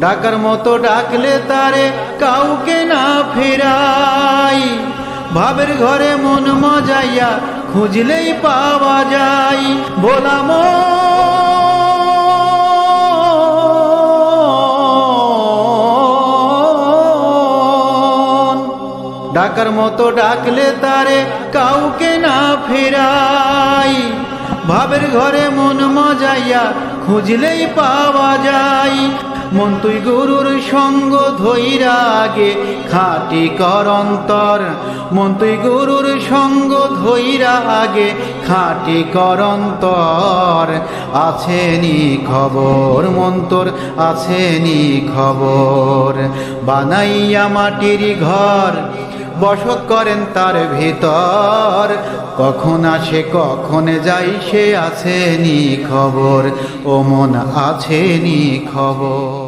ডাকার মতো ডাকলে তারে কাউকে না ফেরাই, ভাবের ঘরে মন মজাইয়া খুঁজলেই পাওয়া যায়। ভোলা মন ডাকার মতো ডাকলে তারে কাউকে না ফেরাই, ভাবের ঘরে মন মজাইয়া খুঁজলেই পাওয়া যায়। মন তুই গুরুর সঙ্গ ধইরা আগে খাটি কর অন্তর, মন তুই গুরুর সঙ্গ ধইরা আগে খাটি কর অন্তর। আছেনি খবর মন তোর আছেনি খবর, বানাইয়া মাটির ঘর বসত করেন তার ভিতর। কখন আসে কখন যাই সে আছেনি খবর, ও মন আছেনি খবর।